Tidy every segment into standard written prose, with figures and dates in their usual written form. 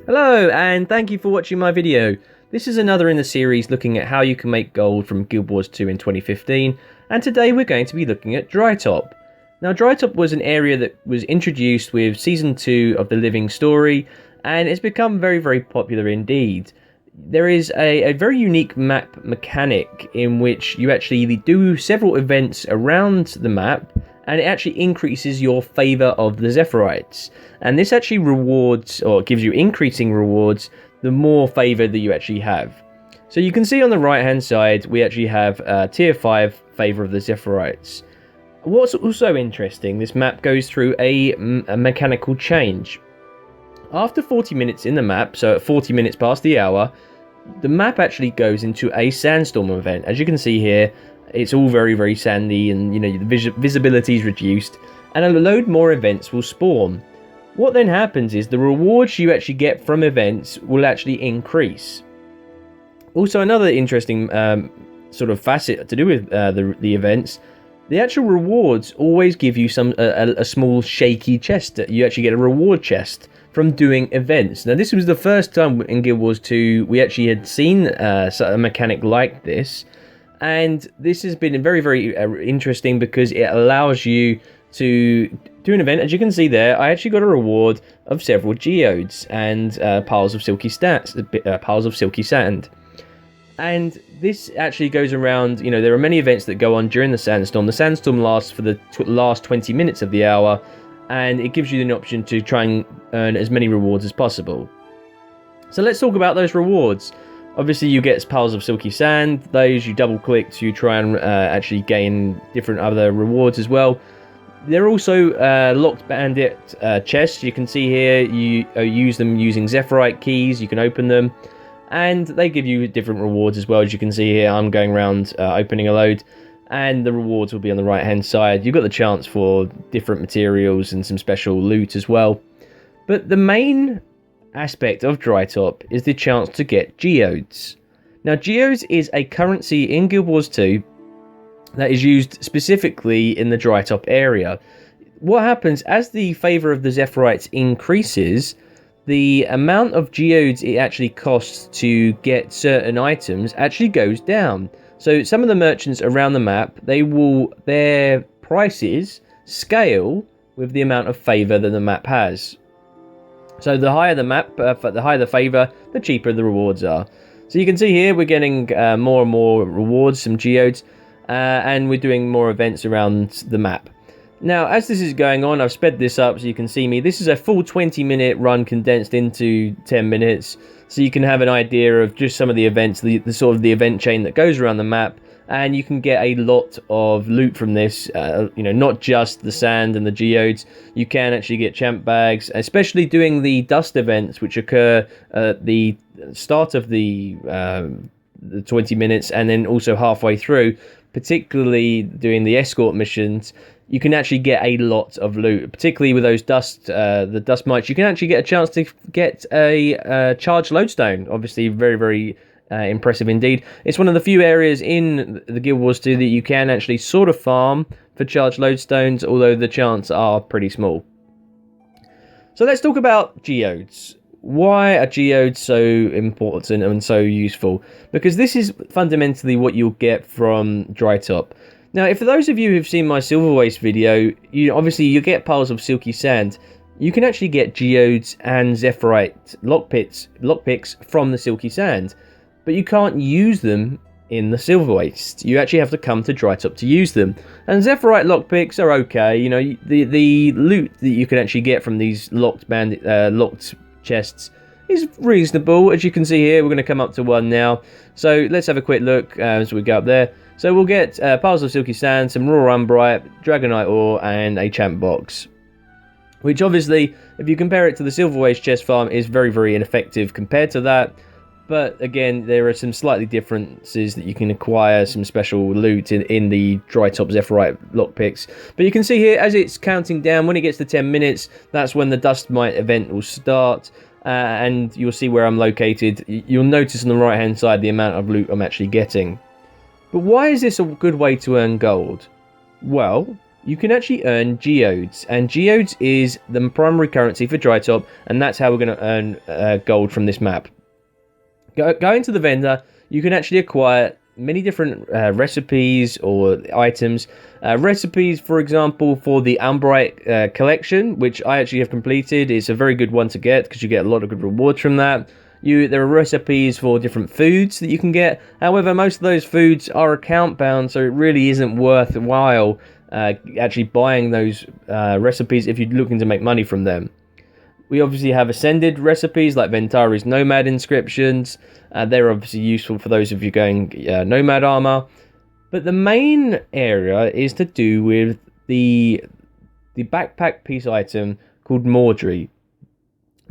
Hello, and thank you for watching my video. This is another in the series looking at how you can make gold from Guild Wars 2 in 2015, and today we're going to be looking at Drytop. Now, Drytop was an area that was introduced with Season 2 of the Living Story, and it's become very popular indeed. There is a very unique map mechanic in which you actually do several events around the map, and it actually increases your favour of the Zephyrhites. And this actually rewards, or gives you increasing rewards, the more favour that you actually have. So you can see on the right hand side, we actually have tier 5 favour of the Zephyrhites. What's also interesting, this map goes through a mechanical change. After 40 minutes in the map, so at 40 minutes past the hour, the map actually goes into a sandstorm event. As you can see here, it's all very sandy, and the visibility is reduced, and a load more events will spawn. What then happens is the rewards you actually get from events will actually increase. Also, another interesting sort of facet to do with the events, the actual rewards always give you a small shaky chest. You actually get a reward chest from doing events. Now, this was the first time in Guild Wars 2 we actually had seen a mechanic like this. And this has been very interesting because it allows you to do an event. As you can see there, I actually got a reward of several geodes and piles of silky sand. And this actually goes around, there are many events that go on during the sandstorm. The sandstorm lasts for the last 20 minutes of the hour, and it gives you an option to try and earn as many rewards as possible. So let's talk about those rewards. Obviously, you get piles of silky sand. Those you double click to try and actually gain different other rewards as well. There are also locked bandit chests. You can see here, you use them using Zephyrite keys. You can open them, and they give you different rewards as well. As you can see here, I'm going around opening a load, and the rewards will be on the right hand side. You've got the chance for different materials and some special loot as well. But the main aspect of Drytop is the chance to get Geodes. Now, Geodes is a currency in Guild Wars 2 that is used specifically in the Drytop area. What happens as the favour of the Zephyrhites increases, the amount of Geodes it actually costs to get certain items actually goes down. So some of the merchants around the map, their prices scale with the amount of favour that the map has. So the higher the map, the higher the favour, the cheaper the rewards are. So you can see here we're getting more and more rewards, some geodes, and we're doing more events around the map. Now, as this is going on, I've sped this up so you can see me. This is a full 20-minute run condensed into 10 minutes, so you can have an idea of just some of the events, the sort of the event chain that goes around the map. And you can get a lot of loot from this, not just the sand and the geodes. You can actually get champ bags, especially doing the dust events, which occur at the start of the 20 minutes and then also halfway through, particularly doing the escort missions. You can actually get a lot of loot, particularly with those the dust mites. You can actually get a chance to get a charged lodestone. Obviously, very impressive indeed. It's one of the few areas in the Guild Wars 2 that you can actually sort of farm for charged lodestones, although the chances are pretty small. So let's talk about geodes. Why are geodes so important and so useful? Because this is fundamentally what you'll get from Drytop. Now, for those of you who've seen my silver waste video, you get piles of silky sand. You can actually get geodes and Zephyrite lockpicks from the silky sand. But you can't use them in the silver waste. You actually have to come to Drytop to use them. And Zephyrite lockpicks are okay. The loot that you can actually get from these locked chests is reasonable. As you can see here, we're going to come up to one now. So let's have a quick look as we go up there. So we'll get piles of silky sand, some raw umbrite, dragonite ore, and a champ box. Which obviously, if you compare it to the silver waste chest farm, is very ineffective compared to that. But again, there are some slightly differences that you can acquire some special loot in the Drytop Zephyrite lockpicks. But you can see here, as it's counting down, when it gets to 10 minutes, that's when the dust mite event will start. And you'll see where I'm located. You'll notice on the right hand side the amount of loot I'm actually getting. But why is this a good way to earn gold? Well, you can actually earn Geodes, and Geodes is the primary currency for Drytop, and that's how we're going to earn gold from this map. Going to the vendor, you can actually acquire many different recipes or items. Recipes, for example, for the Umbrite collection, which I actually have completed. It's a very good one to get because you get a lot of good rewards from that. There are recipes for different foods that you can get. However, most of those foods are account bound, so it really isn't worthwhile actually buying those recipes if you're looking to make money from them. We obviously have ascended recipes like Ventari's Nomad inscriptions. They're obviously useful for those of you going Nomad armor. But the main area is to do with the backpack piece item called Maudry.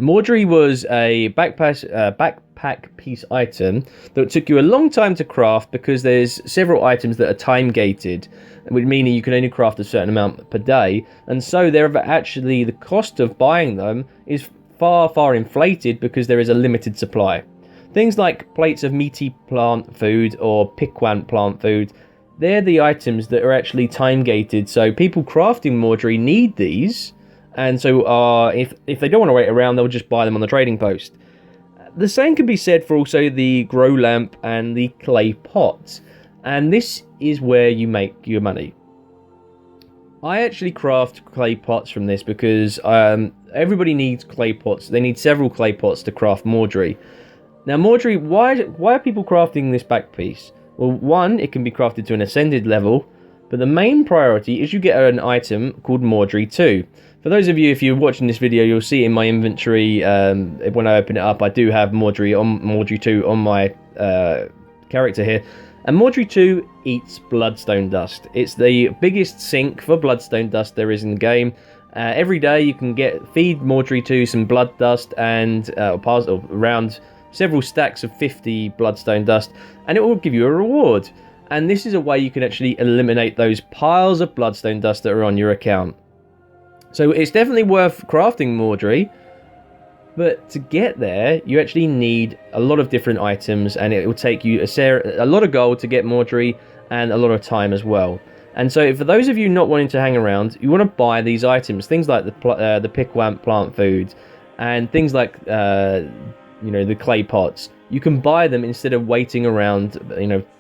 Maudry was a backpack piece item that took you a long time to craft because there's several items that are time gated, meaning you can only craft a certain amount per day, and so the cost of buying them is far inflated because there is a limited supply. Things like plates of meaty plant food or piquant plant food, they're the items that are actually time gated, so people crafting Maudry need these. And so if they don't want to wait around, they'll just buy them on the trading post. The same can be said for also the grow lamp and the clay pot. And this is where you make your money. I actually craft clay pots from this because everybody needs clay pots. They need several clay pots to craft Maudry. Now Maudry, why are people crafting this back piece? Well, one, it can be crafted to an ascended level. But the main priority is you get an item called Maudry 2. For those of you, if you're watching this video, you'll see in my inventory, when I open it up, I do have Maudry 2 on my character here. And Maudry 2 eats bloodstone dust. It's the biggest sink for bloodstone dust there is in the game. Every day you can feed Maudry 2 some blood dust and pass around several stacks of 50 bloodstone dust, and it will give you a reward. And this is a way you can actually eliminate those piles of bloodstone dust that are on your account. So it's definitely worth crafting Maudry, but to get there, you actually need a lot of different items, and it will take you a lot of gold to get Maudry, and a lot of time as well. And so for those of you not wanting to hang around, you want to buy these items, things like the piquant plant food, and things like the clay pots. You can buy them instead of waiting around,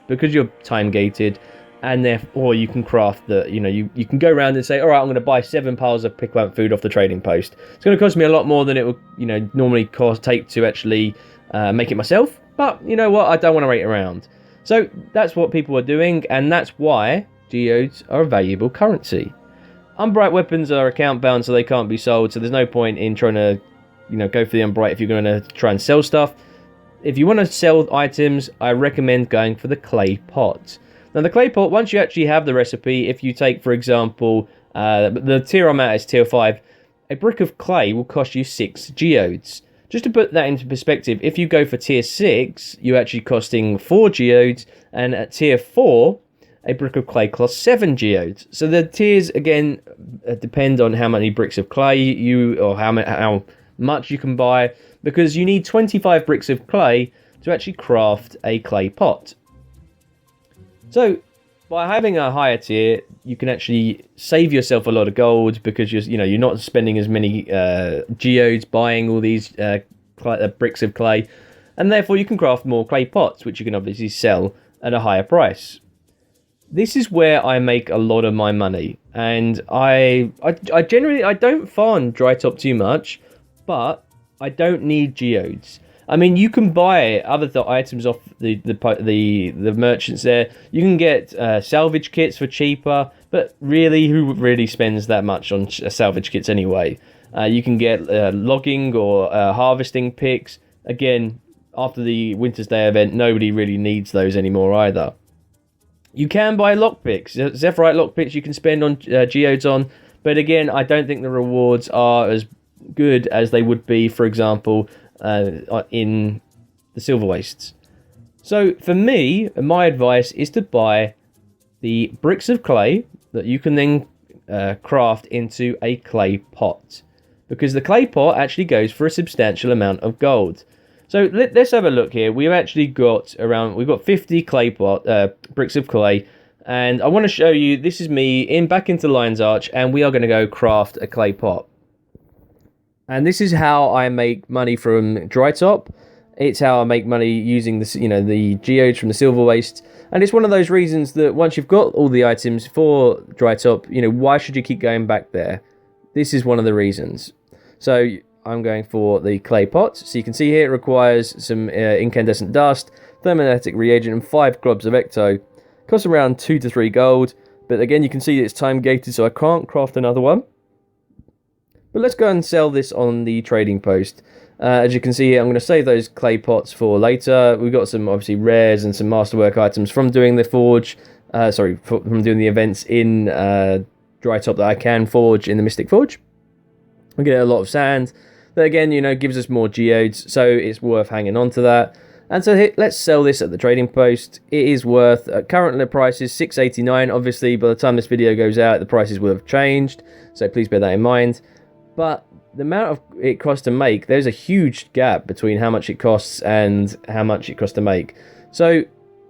because you're time gated, and therefore you can craft you can go around and say, all right, I'm going to buy 7 piles of piquant food off the trading post. It's going to cost me a lot more than it would normally take to actually make it myself, but you know what, I don't want to wait around. So that's what people are doing, and that's why geodes are a valuable currency. Umbrite weapons are account bound, so they can't be sold, so there's no point in trying to go for the Umbrite if you're going to try and sell stuff. If you want to sell items, I recommend going for the clay pot. Now the clay pot, once you actually have the recipe, if you take, for example, the tier I'm at is tier 5, a brick of clay will cost you 6 geodes. Just to put that into perspective, if you go for tier 6, you're actually costing 4 geodes, and at tier 4, a brick of clay costs 7 geodes. So the tiers, again, depend on how many bricks of clay or how much you can buy, because you need 25 bricks of clay to actually craft a clay pot. So by having a higher tier, you can actually save yourself a lot of gold, because you're not spending as many geodes buying all these bricks of clay, and therefore you can craft more clay pots, which you can obviously sell at a higher price. This is where I make a lot of my money, and I generally don't farm Drytop too much, but I don't need geodes. I mean, you can buy other items off the merchants there. You can get salvage kits for cheaper, but really, who really spends that much on salvage kits anyway? You can get logging or harvesting picks. Again, after the Winter's Day event, nobody really needs those anymore either. You can buy lockpicks. Zephyrite lockpicks you can spend on geodes on, but again, I don't think the rewards are as good as they would be, for example, in the Silver Wastes. So for me, my advice is to buy the bricks of clay that you can then craft into a clay pot, because the clay pot actually goes for a substantial amount of gold. So let's have a look here. We've actually got we've got 50 clay pot bricks of clay, And I want to show you, this is me back into Lion's Arch, and we are going to go craft a clay pot. And this is how I make money from dry top. It's how I make money using this, the geodes from the silver waste. And it's one of those reasons that once you've got all the items for dry top, why should you keep going back there? This is one of the reasons. So I'm going for the clay pot. So you can see here it requires some incandescent dust, thermoelectric reagent, and 5 globs of ecto. Costs around 2 to 3 gold. But again, you can see it's time gated, so I can't craft another one. But let's go and sell this on the trading post. As you can see here, I'm going to save those clay pots for later. We've got some obviously rares and some masterwork items from doing the forge. From doing the events in dry top that I can forge in the Mystic Forge. We get a lot of sand. That again, gives us more geodes, so it's worth hanging on to that. And so here, let's sell this at the trading post. It is worth, currently the price is 689. Obviously, by the time this video goes out, the prices will have changed. So please bear that in mind. But the amount of it costs to make, there's a huge gap between how much it costs and how much it costs to make. So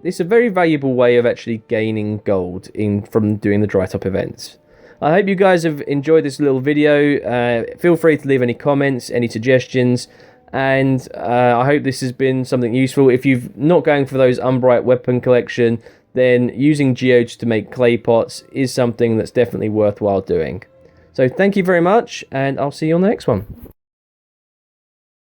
it's a very valuable way of actually gaining gold from doing the dry top events. I hope you guys have enjoyed this little video. Feel free to leave any comments, any suggestions, and I hope this has been something useful. If you're not going for those Umbrite weapon collection, then using geodes to make clay pots is something that's definitely worthwhile doing. So thank you very much, and I'll see you on the next one.